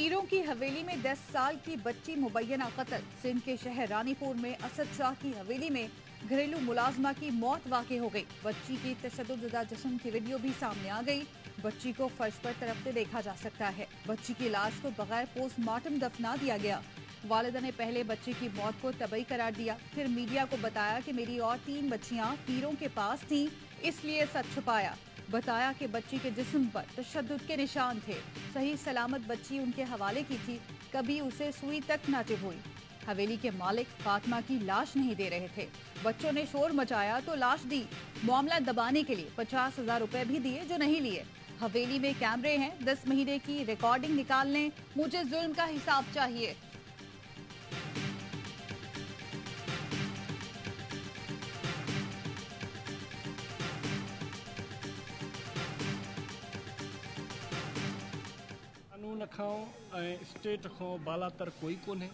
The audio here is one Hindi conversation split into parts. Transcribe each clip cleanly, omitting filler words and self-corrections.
पीरों की हवेली में 10 साल की बच्ची मुबैना कत्ल। सिंध के शहर रानीपुर में असद शाह की हवेली में घरेलू मुलाजमा की मौत वाक़ई हो गई। बच्ची की तशद्दुद जिस्म की वीडियो भी सामने आ गई। बच्ची को फर्श पर तड़पते देखा जा सकता है। बच्ची की लाश को बगैर पोस्टमार्टम दफना दिया गया। वालिदा ने पहले बच्ची की मौत को तबई करार दिया, फिर मीडिया को बताया कि मेरी और 3 बच्चियां पीरों के पास थीं, इसलिए सच छुपाया। बताया कि बच्ची के जिस्म पर तशद्दुद के निशान थे। सही सलामत बच्ची उनके हवाले की थी, कभी उसे सुई तक न चुभ हुई। हवेली के मालिक फातिमा की लाश नहीं दे रहे थे। बच्चों ने शोर मचाया तो लाश दी। मामला दबाने के लिए 50,000 रुपए भी दिए जो नहीं लिए। हवेली में कैमरे हैं, 10 महीने की रिकॉर्डिंग निकाल लें, मुझे जुल्म का हिसाब चाहिए। कानून खां स्टेट खां बालातर कोई कोन्हे।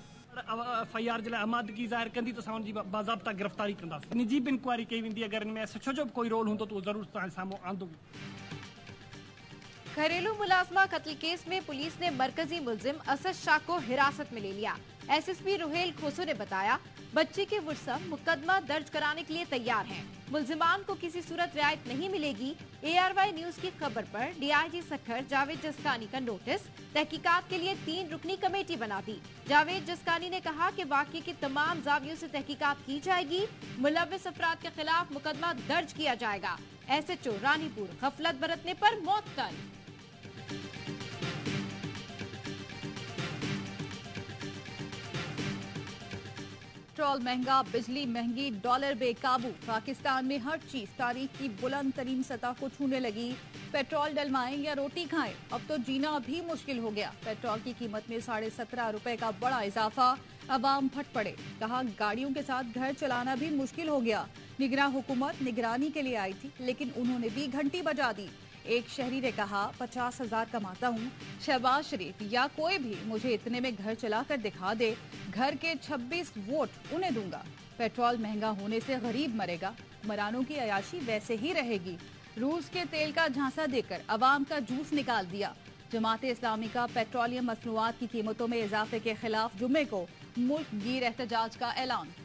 FIR जे लाइ आमादगी ज़ाहिर कंदी त असां हुनजी बाज़ाब्ता गिरफ़्तारी कंदासीं। निजी बि इंक्वायरी कई वेंदी, अगरि हिन में छो जो कोई रोल हूंदो त उहो ज़रूरु तव्हांजे साम्हूं आंदो। घरेलू मुलाजमा कत्ल केस में पुलिस ने मरकजी मुलजिम असद शाह को हिरासत में ले लिया। SSP रुहेल खोसो ने बताया, बच्चे के मुर्सम मुकदमा दर्ज कराने के लिए तैयार हैं। मुलजिमान को किसी सूरत रियायत नहीं मिलेगी। ARY न्यूज की खबर पर DIG सखर जावेद जस्कानी का नोटिस। तहकीकात के लिए 3 रुकनी कमेटी बना दी। जावेद जस्कानी ने कहा कि वाकये की तमाम जावियों से तहकीकात की जाएगी। मुलव्विस अफराद के खिलाफ मुकदमा दर्ज किया जाएगा। SHO रानीपुर गफलत बरतने पर मुअत्तल। पेट्रोल महंगा, बिजली महंगी, डॉलर बेकाबू। पाकिस्तान में हर चीज तारीख की बुलंद तरीन सतह को छूने लगी। पेट्रोल डलवाएं या रोटी खाएं, अब तो जीना भी मुश्किल हो गया। पेट्रोल की कीमत में 17.5 रुपए का बड़ा इजाफा। अवाम फट पड़े। कहा गाड़ियों के साथ घर चलाना भी मुश्किल हो गया। निगरान हुकूमत निगरानी के लिए आई थी, लेकिन उन्होंने भी घंटी बजा दी। एक शहरी ने कहा 50,000 कमाता हूँ, शहबाज शरीफ या कोई भी मुझे इतने में घर चला कर दिखा दे, घर के 26 वोट उन्हें दूंगा। पेट्रोल महंगा होने से गरीब मरेगा, हुक्मरानों की अयाशी वैसे ही रहेगी। रूस के तेल का झांसा देकर अवाम का जूस निकाल दिया। जमाते इस्लामी का पेट्रोलियम मसनूआत की कीमतों में इजाफे के खिलाफ जुम्मे को मुल्क गिर एहतजाज का ऐलान।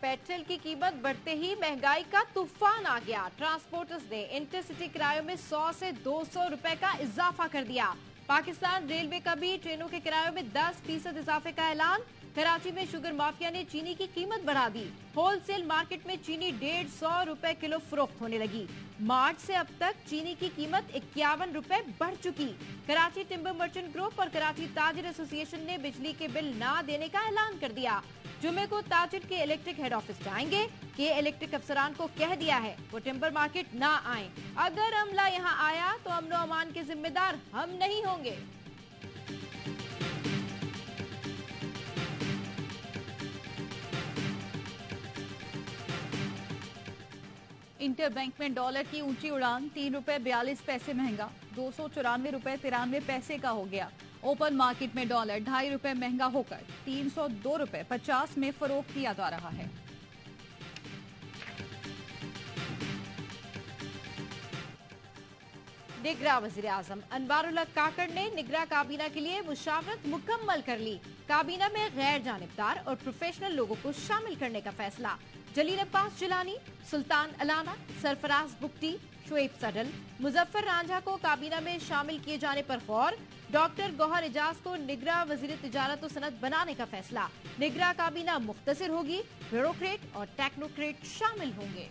पेट्रोल की कीमत बढ़ते ही महंगाई का तूफान आ गया। ट्रांसपोर्टर्स ने इंटरसिटी किरायों में 100 से 200 रुपए का इजाफा कर दिया। पाकिस्तान रेलवे का भी ट्रेनों के किरायों में 10% इजाफे का ऐलान। कराची में शुगर माफिया ने चीनी की कीमत बढ़ा दी। होलसेल मार्केट में चीनी 150 रुपए किलो फरोख्त होने लगी। मार्च से अब तक चीनी की कीमत 51 रुपए बढ़ चुकी। कराची टिम्बर मर्चेंट ग्रुप और कराची ताजिर एसोसिएशन ने बिजली के बिल न देने का ऐलान कर दिया। जुमे को ताजिर के इलेक्ट्रिक हेड ऑफिस जाएंगे कि इलेक्ट्रिक अफसरान को कह दिया है वो टिम्बर मार्केट ना आए। अगर अमला यहाँ आया तो अमनो अमान के जिम्मेदार हम नहीं होंगे। इंटर बैंक में डॉलर की ऊंची उड़ान, 3 रुपए 42 पैसे महंगा, 294 रुपए 93 पैसे का हो गया। ओपन मार्केट में डॉलर 2.5 रुपए महंगा होकर 302 रुपए 50 में फरोख्त किया जा रहा है। निगरां वज़ीर आज़म अनवारुल्लाह काकड़ ने निगरां काबीना के लिए मुशावरत मुकम्मल कर ली। काबीना में गैर जानिबदार और प्रोफेशनल लोगों को शामिल करने का फैसला। जलील अब्बास जिलानी, सुल्तान अलाना, सरफराज बुक्टी, शुएब सडल, मुजफ्फर रांझा को काबीना में शामिल किए जाने पर गौर। डॉक्टर गौहर एजाज को निगरां वज़ीर तिजारत और सनत बनाने का फैसला। निगरां काबीना मुख्तसर होगी, ब्यूरोक्रेट और टेक्नोक्रेट शामिल होंगे।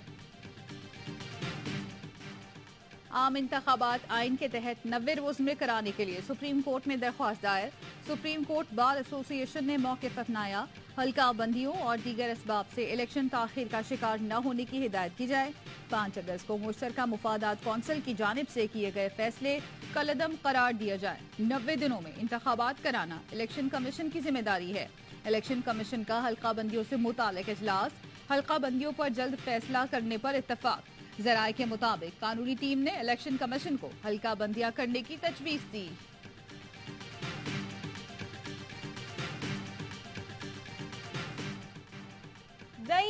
आम इंतखाबात आइन के तहत 90 रोज में कराने के लिए सुप्रीम कोर्ट में दरख्वास्त दायर। सुप्रीम कोर्ट बार एसोसिएशन ने मौक़िफ़ अपनाया। हल्का बंदियों और दीगर असबाब से इलेक्शन ताखीर का शिकार न होने की हिदायत की जाए। 5 अगस्त को मुश्तरका मुफादात कौंसिल की जानिब से किए गए फैसले कलअदम करार दिया जाए। 90 दिनों में इंतखाबात कराना इलेक्शन कमीशन की जिम्मेदारी है। इलेक्शन कमीशन का हल्का बंदियों से मुताल्लिक इजलास, हल्का बंदियों पर जल्द फैसला करने पर इत्तफाक। जराये के मुताबिक कानूनी टीम ने इलेक्शन कमीशन को हल्का बंदियां करने की तजवीज दी।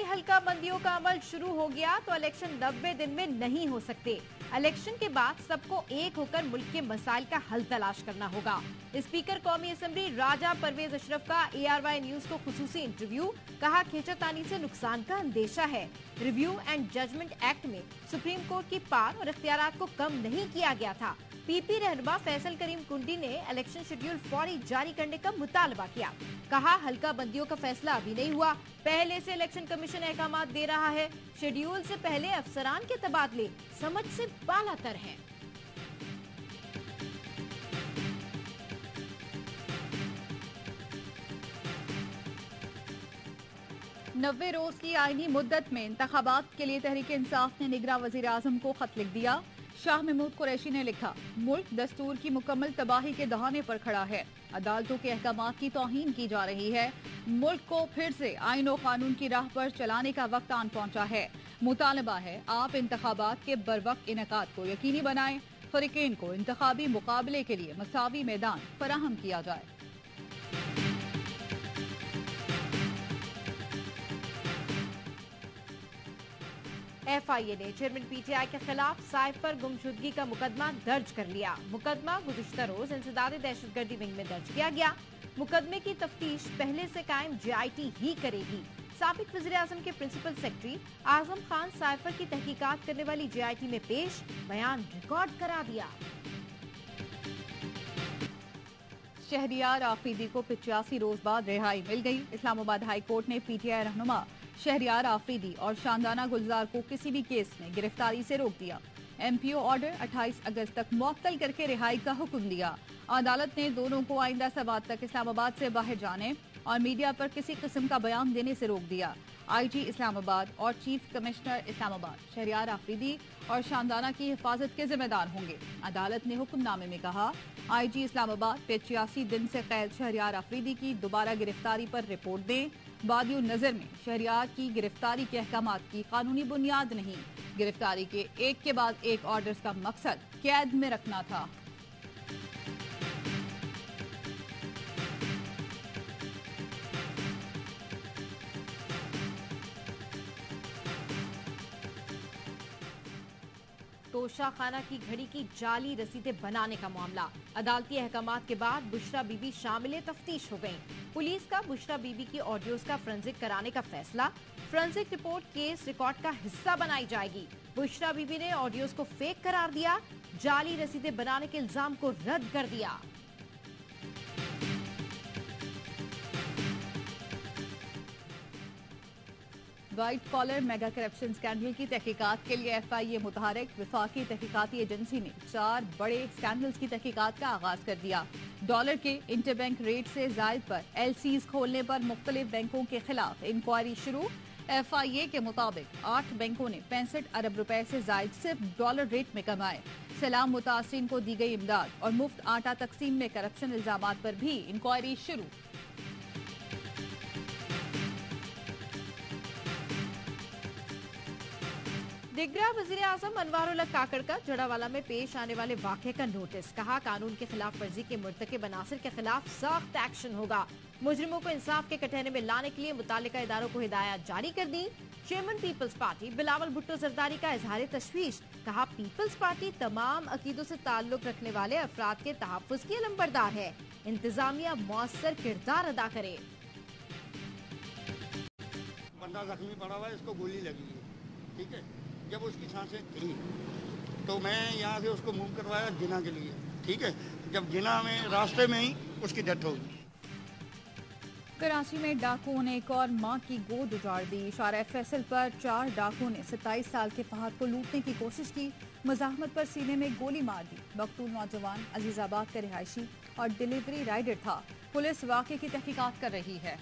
नई हल्का बंदियों का अमल शुरू हो गया तो इलेक्शन 90 दिन में नहीं हो सकते। इलेक्शन के बाद सबको एक होकर मुल्क के मसाइल का हल तलाश करना होगा। स्पीकर कौमी असेंबली राजा परवेज अशरफ का ARY न्यूज को खुसूसी इंटरव्यू, कहा खींचातानी से नुकसान का अंदेशा है। रिव्यू एंड जजमेंट एक्ट में सुप्रीम कोर्ट की पावर और इख्तियारात को कम नहीं किया गया था। PP रहनुमा फैसल करीम कुंडी ने इलेक्शन शेड्यूल फौरी जारी करने का मुतालबा किया। कहा हल्का बंदियों का फैसला अभी नहीं हुआ, पहले से इलेक्शन कमीशन अहकामात दे रहा है। शेड्यूल से पहले अफसरान के तबादले समझ से बालातर हैं। नब्बे रोज की आईनी मुद्दत में इंतखाबात के लिए तहरीक इंसाफ ने निगरां वजीर आजम को खत लिख दिया। शाह महमूद कुरैशी ने लिखा, मुल्क दस्तूर की मुकम्मल तबाही के दहाने पर खड़ा है। अदालतों के अहकामात की तौहीन की जा रही है। मुल्क को फिर से आईन और कानून की राह पर चलाने का वक्त आन पहुंचा है। मुतालबा है आप इंतखाबात के बरवक्त इनेकाद को यकीनी बनाएं। फरीकैन को इंतखाबी मुकाबले के लिए मसावी मैदान फराहम किया जाए। FIA ने चेयरमैन PTI के खिलाफ साइफर गुमशुदगी का मुकदमा दर्ज कर लिया। मुकदमा गुज़िश्ता रोज इंसदाद दहशतगर्दी विंग में दर्ज किया गया। मुकदमे की तफ्तीश पहले से कायम JIT ही करेगी। साबिक वज़ीर आज़म के principal secretary Azam Khan cipher की तहकीकात करने वाली JIT में पेश बयान रिकॉर्ड करा दिया। शहरियार आफरीदी को 85 रोज बाद रिहाई मिल गई। इस्लामाबाद हाई कोर्ट ने PTI रहनुमा शहरियार आफरीदी और शानदाना गुलजार को किसी भी केस में गिरफ्तारी से रोक दिया। MPO ऑर्डर 28 अगस्त तक मुअत्तल करके रिहाई का हुक्म दिया। अदालत ने दोनों को आइंदा सबात तक इस्लामाबाद से बाहर जाने और मीडिया पर किसी किस्म का बयान देने से रोक दिया। IG इस्लामाबाद और चीफ कमिश्नर इस्लामाबाद शहरियार आफरीदी और शानदाना की हिफाजत के जिम्मेदार होंगे। अदालत ने हुक्मनामे में कहा, IG इस्लामाबाद 85 दिन से कैद शहरियार आफरीदी की दोबारा गिरफ्तारी पर रिपोर्ट दें। बादियो नजर में शहरियार की गिरफ्तारी के अहकामात की कानूनी बुनियाद नहीं। गिरफ्तारी के एक के बाद एक ऑर्डर्स का मकसद कैद में रखना था। तोशा खाना की घड़ी की जाली रसीदें बनाने का मामला। अदालती अहकामात के बाद बुशरा बीबी शामिल तफ्तीश हो गयी। पुलिस का बुशरा बीबी की ऑडियोज का फोरेंसिक कराने का फैसला। फोरेंसिक रिपोर्ट केस रिकॉर्ड का हिस्सा बनाई जाएगी। बुशरा बीबी ने ऑडियोज को फेक करार दिया। जाली रसीदें बनाने के इल्जाम को रद्द कर दिया। White collar mega corruption scandal की तहकीकात के लिए FIA मुतहरिक। वफाकी तहकीकाती एजेंसी ने 4 बड़े स्कैंडल्स की तहकीकात का आगाज कर दिया। डॉलर के इंटरबैंक रेट से जायद पर LCs खोलने पर मुख्तलिफ बैंकों के खिलाफ इंक्वायरी शुरू। FIA के मुताबिक 8 बैंकों ने 65 अरब रुपए से जायद सिर्फ डॉलर रेट में कमाए। सैलाब मुतासिरीन को दी गई इमदाद और मुफ्त आटा तकसीम में करप्शन इल्जामात पर भी इंक्वायरी शुरू। दिग्रा वजीर आजम अनवारुल्लाह काकड़ का जड़ावाला में पेश आने वाले वाक़े का नोटिस। कहा कानून के खिलाफ वर्जी के मुर्तकिब अनासिर के खिलाफ सख्त एक्शन होगा। मुजरिमों को इंसाफ के कटहरे में लाने के लिए मुतालिका इदारों को हिदायत जारी कर दी। चेयरमैन पीपल्स पार्टी बिलावल भुट्टो जरदारी का इजहार तशवीश। कहा पीपल्स पार्टी तमाम अकीदों से ताल्लुक रखने वाले अफराद के तहफ़्फ़ुज़ की अलंबरदार है। इंतजामिया मौसर किरदार अदा करे। बंदा जख्मी पड़ा हुआ है, इसको गोली लगी है, ठीक है। जब उसकी सांसें थी तो मैं यहाँ से उसको मूव करवाया जिना के लिए, ठीक है। जब जिना में रास्ते में ही उसकी डेथ हो गई। कराची में डाकुओं ने एक और मां की गोद उजाड़ दी। इशारा फैसल पर 4 डाकुओं ने 27 साल के फहद को लूटने की कोशिश की। मज़ाहमत पर सीने में गोली मार दी। मकतूल नौजवान अजीजाबाद का रिहायशी और डिलीवरी राइडर था। पुलिस वाक़े की तहकीकात कर रही है।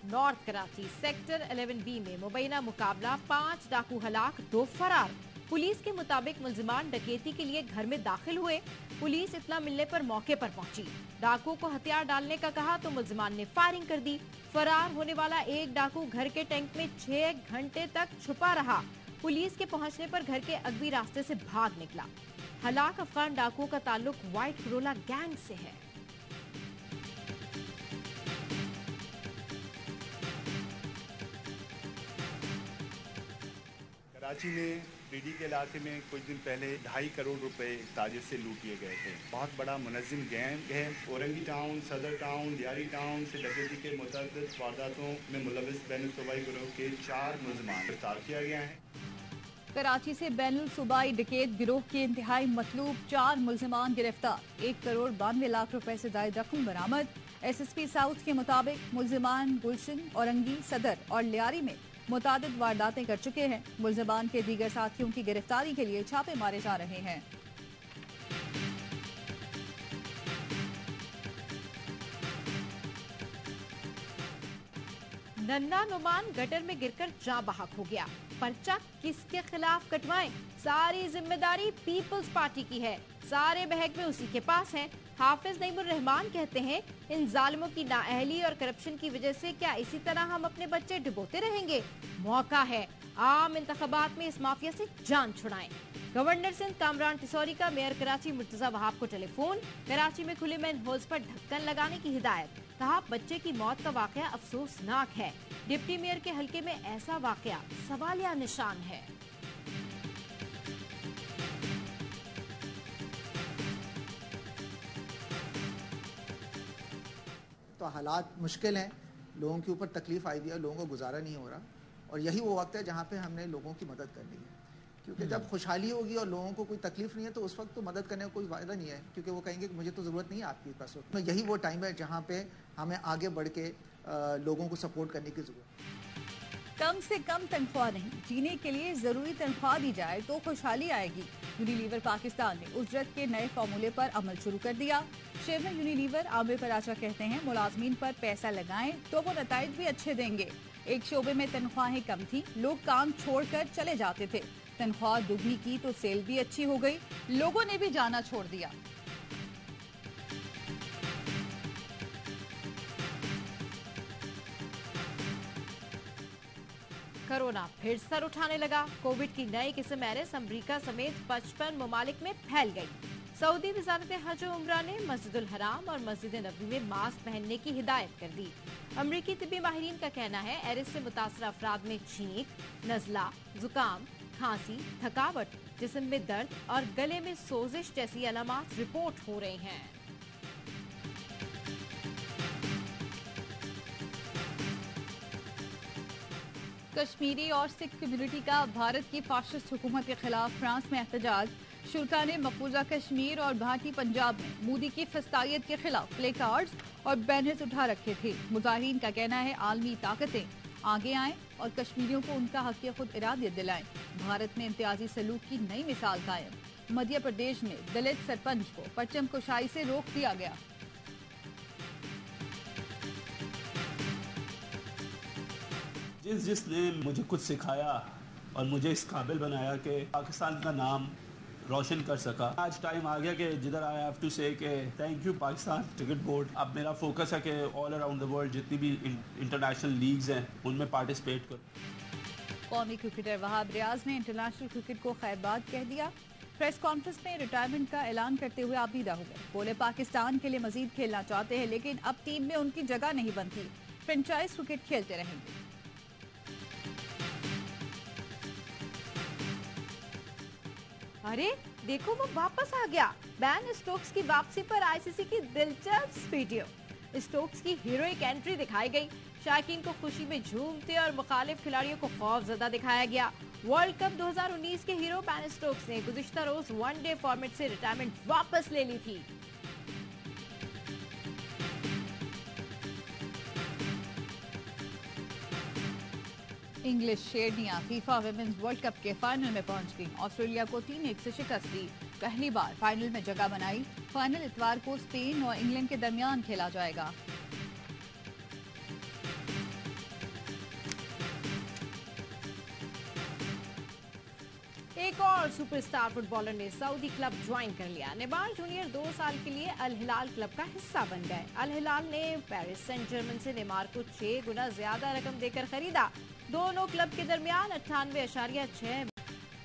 नॉर्थ कराची सेक्टर 11B में मुबैना मुकाबला, 5 डाकू हलाक, 2 फरार। पुलिस के मुताबिक मुलजिमान डकैती के लिए घर में दाखिल हुए। पुलिस इत्तला मिलने पर मौके पर पहुंची। डाकू को हथियार डालने का कहा तो मुलजिमान ने फायरिंग कर दी। फरार होने वाला एक डाकू घर के टैंक में 6 घंटे तक छुपा रहा। पुलिस के पहुंचने पर घर के अगवी रास्ते से भाग निकला। हलाक अफगान डाकुओं का ताल्लुक व्हाइट करोला गैंग से है। कराची में बीडी के इलाके में कुछ दिन पहले 2.5 करोड़ रुपए ताजिर से लूट लिए गए थे। बहुत बड़ा मुनज़्ज़म गैंग है। औरंगी टाउन, सदर टाउन, लियारी टाउन से डकैती के मुतअद्दिद वारदातों में मुलव्विस बैनुल सूबाई गिरोह के 4 मुलज़मान गिरफ्तार किया गया है। कराची से बैनुल सूबाई डकैत गिरोह के इंतहाई मतलूब 4 मुलज़मान गिरफ्तार। 1 करोड़ 92 लाख रुपए से ज़ायद रकम बरामद। SSP साउथ के मुताबिक मुलज़मान गुलशन, औरंगी, सदर और लियारी में मुतादिद वारदातें कर चुके हैं। मुलज़मान के दीगर साथियों की गिरफ्तारी के लिए छापे मारे जा रहे हैं। नन्ना नुमान गटर में गिरकर जाँ बहक हो गया। पर्चा किसके खिलाफ कटवाएं? सारी जिम्मेदारी पीपल्स पार्टी की है। सारे महकमे उसी के पास हैं। हाफिज नईमुर रहमान कहते हैं, इन जालिमों की नाअहली और करप्शन की वजह से क्या इसी तरह हम अपने बच्चे डुबोते रहेंगे? मौका है, आम इंतखाबात में इस माफिया से जान छुड़ाएं। गवर्नर सिंध कामरान टिसौरी का मेयर कराची मुर्तजा वहाब को टेलीफोन। कराची में खुले मैन होल्स पर ढक्कन लगाने की हिदायत। कहा, बच्चे की मौत का वाकया अफसोसनाक है। डिप्टी मेयर के हलके में ऐसा वाकया सवालिया निशान है। तो हालात मुश्किल हैं, लोगों के ऊपर तकलीफ आई हुई है, लोगों को गुजारा नहीं हो रहा, और यही वो वक्त है जहाँ पे हमने लोगों की मदद करनी है। क्योंकि जब खुशहाली होगी और लोगों को कोई तकलीफ नहीं है तो उस वक्त तो मदद करने का कोई फायदा नहीं है, क्योंकि वो कहेंगे कि मुझे तो ज़रूरत नहीं है आपकी पास। तो यही वो टाइम है जहाँ पे हमें आगे बढ़ के लोगों को सपोर्ट करने की ज़रूरत है। कम से कम तनख्वाह नहीं, जीने के लिए जरूरी तनख्वाह दी जाए तो खुशहाली आएगी। यूनिलीवर पाकिस्तान ने उजरत के नए फार्मूले पर अमल शुरू कर दिया। चेयरमैन यूनिलीवर आमिर पराचा कहते हैं, मुलाजमीन पर पैसा लगाएं तो वो नताइज भी अच्छे देंगे। एक शोबे में तनख्वाहें कम थी, लोग काम छोड़कर चले जाते थे। तनख्वाह दुगनी की तो सेल भी अच्छी हो गई, लोगों ने भी जाना छोड़ दिया। कोरोना फिर सर उठाने लगा। कोविड की नई किस्म एरिस अमरीका समेत 55 ममालिक में फैल गई। सऊदी वजारत हज और उम्रा ने मस्जिदुल हराम और मस्जिद नबी में मास्क पहनने की हिदायत कर दी। अमरीकी तिब्बी माहिरीन का कहना है, एरिस से मुतासर अफराद में छींक, नजला, जुकाम, खांसी, थकावट, जिस्म में दर्द और गले में सोजिश जैसी अलामात रिपोर्ट हो रही हैं। कश्मीरी और सिख कम्युनिटी का भारत की फाशिस्ट हुकूमत के खिलाफ फ्रांस में एहतजाज। शुरा ने मकबूजा कश्मीर और भारतीय पंजाब में मोदी की फस्तायत के खिलाफ प्ले कार्ड्स और बैनर्स उठा रखे थे। मुजाहिरीन का कहना है, आलमी ताकतें आगे आएं और कश्मीरियों को उनका हक खुद इरादियत दिलाएं। भारत में इम्तियाजी सलूक की नई मिसाल कायम। मध्य प्रदेश में दलित सरपंच को परचम कुशाई से रोक दिया गया। जिसने मुझे कुछ सिखाया और मुझे इस काबिल बनाया कि पाकिस्तान का नाम रोशन कर सका। आज टाइम आ गया कि जिधर आई हैव टू से कि thank you Pakistan cricket board. अब मेरा फोकस है कि ऑल अराउंड द वर्ल्ड जितनी भी इंटरनेशनल लीग्स हैं उनमें पार्टिसिपेट करूं। कौमी क्रिकेटर वहाब रियाज ने इंटरनेशनल क्रिकेट को खैरबाद कह दिया। प्रेस कॉन्फ्रेंस में रिटायरमेंट का ऐलान करते हुए आबीदा हो गए। बोले, पाकिस्तान के लिए मजीद खेलना चाहते हैं लेकिन अब टीम में उनकी जगह नहीं बनती। फ्रेंचाइज क्रिकेट खेलते रहेंगे। अरे देखो, वो वापस आ गया। बैन स्टोक्स की वापसी पर आईसीसी की दिलचस्प वीडियो। स्टोक्स की हीरोइक एंट्री दिखाई गई। शायकीन को खुशी में झूमते और मुखालिफ खिलाड़ियों को खौफजदा दिखाया गया। वर्ल्ड कप 2019 के हीरो बैन स्टोक्स ने गुज़िश्ता रोज वनडे फॉर्मेट से रिटायरमेंट वापस ले ली थी। इंग्लिश शेरनियां फीफा विमेंस वर्ल्ड कप के फाइनल में पहुंच गई। ऑस्ट्रेलिया को 3-1 से शिकस्त दी। पहली बार फाइनल में जगह बनाई। फाइनल इतवार को स्पेन और इंग्लैंड के दरमियान खेला जाएगा। एक और सुपरस्टार फुटबॉलर ने सऊदी क्लब ज्वाइन कर लिया। नेमार जूनियर 2 साल के लिए अल हिलाल क्लब का हिस्सा बन गए। अल हिलाल ने पेरिस सेंट जर्मन से नेमार को 6 गुना ज्यादा रकम देकर खरीदा। दोनों क्लब के दरमियान 98.6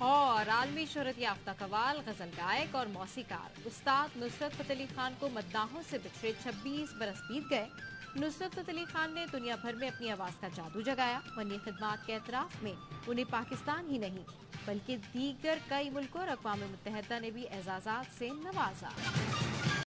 और आलमी शोहरत याफ्ता कवाल, गजल गायक और मौसीकार उस्ताद नुसरत फतेह अली खान को मद्दाहों से बिछड़े 26 बरस बीत गए। नुसरत फतेह अली खान ने दुनिया भर में अपनी आवाज का जादू जगाया। फनी खिदमात के एतराफ में उन्हें पाकिस्तान ही नहीं बल्कि दीगर कई मुल्कों और अक़वाम मुत्तहिदा ने भी एजाज़ात से नवाजा।